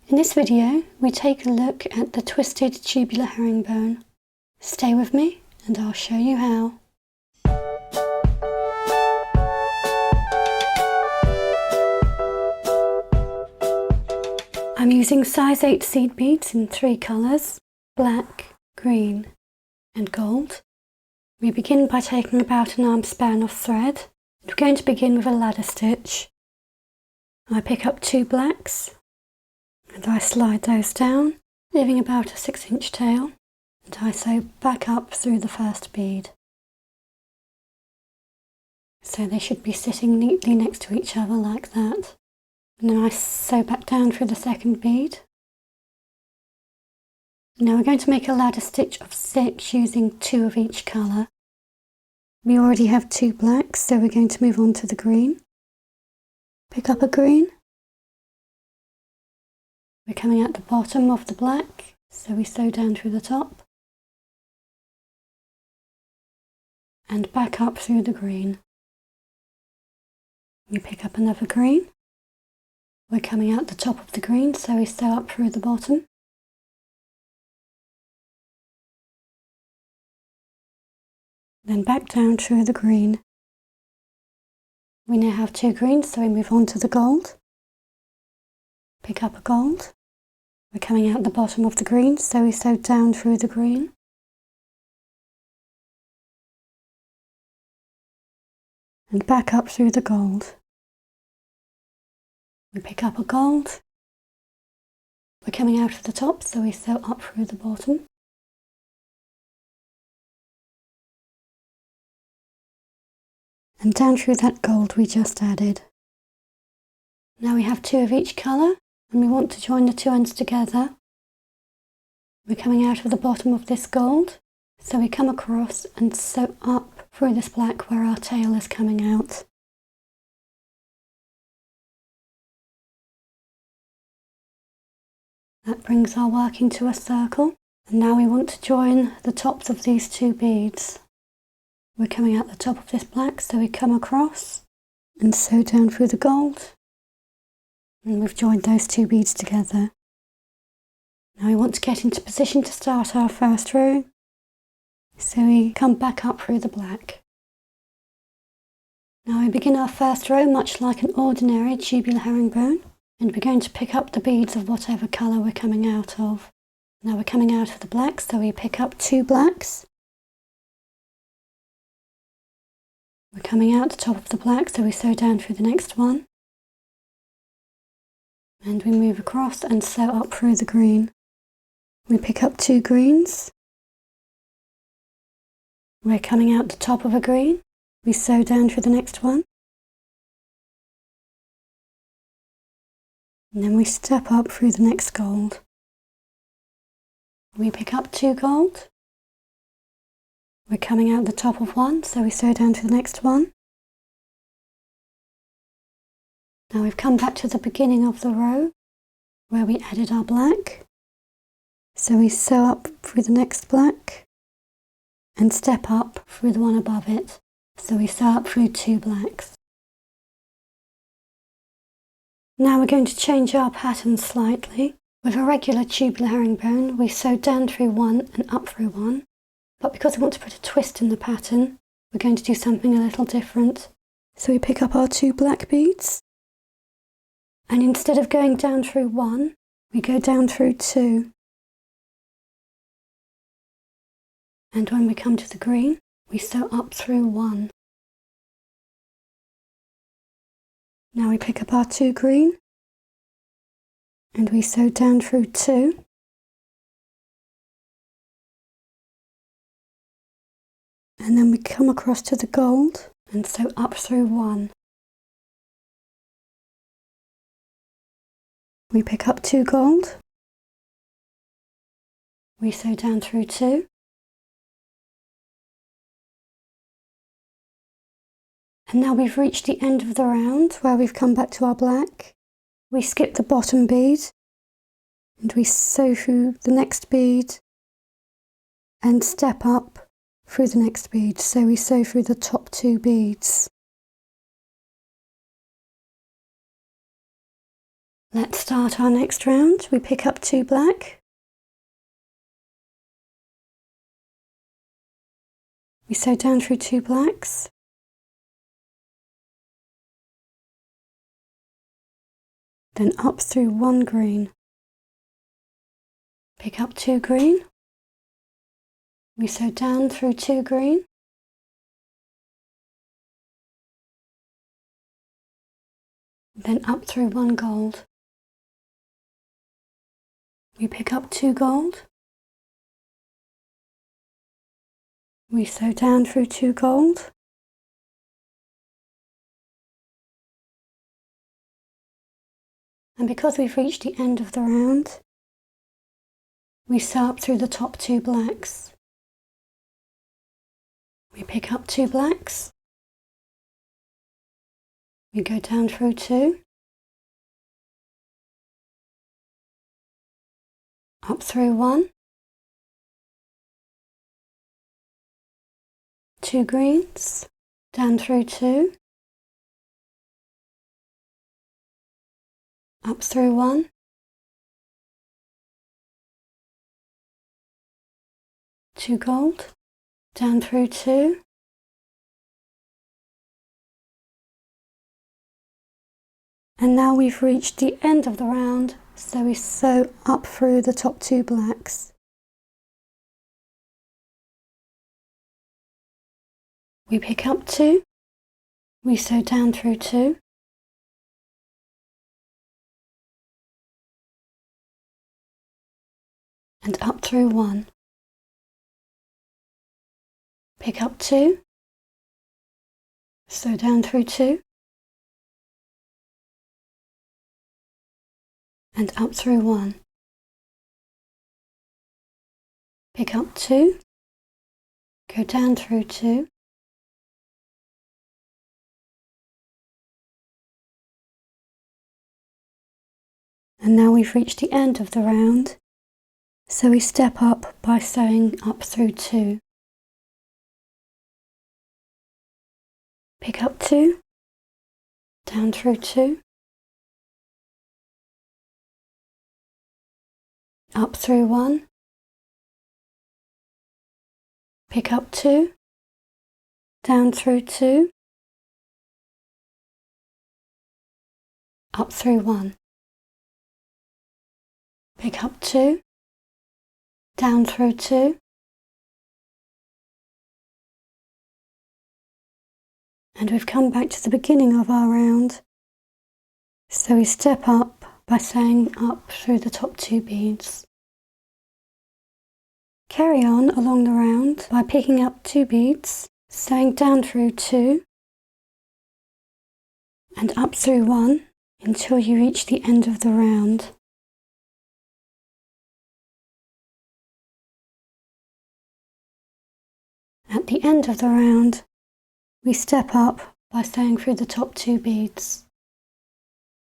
In this video, we take a look at the twisted tubular herringbone. Stay with me and I'll show you how. I'm using size 8 seed beads in 3 colours, black, green and gold. We begin by taking about an arm span of thread. We're going to begin with a ladder stitch. I pick up 2 blacks and I slide those down, leaving about a 6-inch tail, and I sew back up through the first bead. So they should be sitting neatly next to each other like that. And then I sew back down through the second bead. Now we're going to make a ladder stitch of 6 using 2 of each colour. We already have 2 blacks, so we're going to move on to the green. Pick up a green. We're coming at the bottom of the black, so we sew down through the top and back up through the green. We pick up another green. We're coming out the top of the green, so we sew up through the bottom then back down through the green. We now have 2 greens, so we move on to the gold. Pick up a gold. We're coming out the bottom of the green, so we sew down through the green. And back up through the gold. We pick up a gold. We're coming out of the top, so we sew up through the bottom. And down through that gold we just added. Now we have 2 of each colour, and we want to join the 2 ends together. We're coming out of the bottom of this gold, so we come across and sew up through this black where our tail is coming out. That brings our work into a circle, and now we want to join the tops of these 2 beads. We're coming out the top of this black, so we come across and sew down through the gold. And we've joined those 2 beads together. Now we want to get into position to start our first row, so we come back up through the black. Now we begin our first row much like an ordinary tubular herringbone, and we're going to pick up the beads of whatever colour we're coming out of. Now we're coming out of the black, so we pick up 2 blacks. We're coming out the top of the black, so we sew down through the next one. And we move across and sew up through the green. We pick up 2 greens. We're coming out the top of a green. We sew down through the next one. And then we step up through the next gold. We pick up 2 gold. We're coming out the top of one, so we sew down to the next one. Now we've come back to the beginning of the row where we added our black. So we sew up through the next black and step up through the one above it. So we sew up through 2 blacks. Now we're going to change our pattern slightly. With a regular tubular herringbone, we sew down through one and up through one. But because we want to put a twist in the pattern, we're going to do something a little different. So we pick up our 2 black beads, and instead of going down through 1, we go down through 2. And when we come to the green, we sew up through 1. Now we pick up our 2 green, and we sew down through 2. And then we come across to the gold and sew up through 1. We pick up 2 gold. We sew down through 2. And now we've reached the end of the round where we've come back to our black. We skip the bottom bead and we sew through the next bead and step up through the next bead, so we sew through the top 2 beads. Let's start our next round. We pick up 2 black. We sew down through 2 blacks. Then up through 1 green. Pick up 2 green. We sew down through 2 green. Then up through 1 gold. We pick up 2 gold. We sew down through 2 gold. And because we've reached the end of the round, we sew up through the top 2 blacks. We pick up 2 blacks. We go down through 2. Up through 1. 2 greens. Down through 2. Up through 1. 2 gold. Down through 2. And now we've reached the end of the round, so we sew up through the top 2 blacks. We pick up 2, we sew down through 2, and up through 1. Pick up 2, sew down through 2, and up through 1. Pick up 2, go down through 2, and now we've reached the end of the round, so we step up by sewing up through 2. Pick up 2, down through 2, up through 1, pick up 2, down through 2, up through 1, pick up 2, down through 2, and we've come back to the beginning of our round, so we step up by sewing up through the top 2 beads. Carry on along the round by picking up 2 beads, sewing down through 2 and up through 1 until you reach the end of the round. At the end of the round, we step up by sewing through the top 2 beads.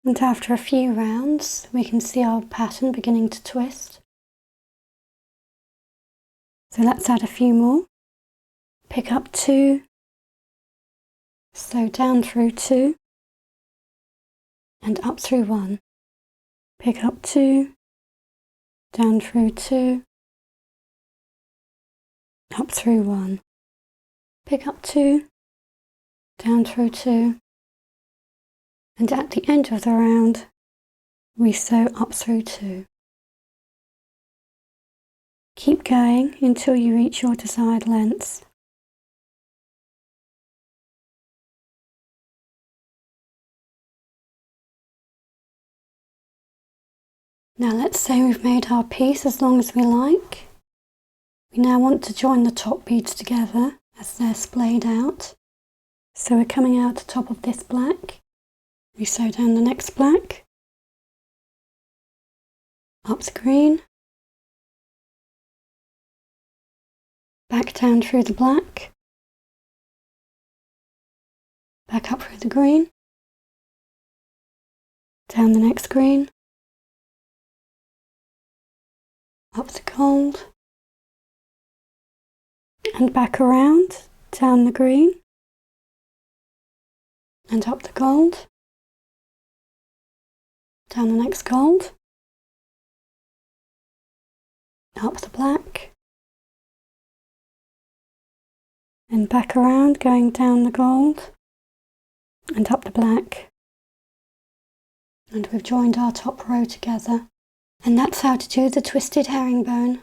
And after a few rounds, we can see our pattern beginning to twist. So let's add a few more. Pick up 2, sew down through 2, and up through 1. Pick up 2, down through 2, up through 1. Pick up 2, down through 2, and at the end of the round, we sew up through 2. Keep going until you reach your desired length. Now let's say we've made our piece as long as we like. We now want to join the top beads together as they're splayed out. So we're coming out the top of this black. We sew down the next black, up the green, back down through the black, back up through the green, down the next green, up the gold, and back around, down the green, and up the gold, down the next gold, up the black, and back around, going down the gold and up the black. And we've joined our top row together. And that's how to do the twisted herringbone.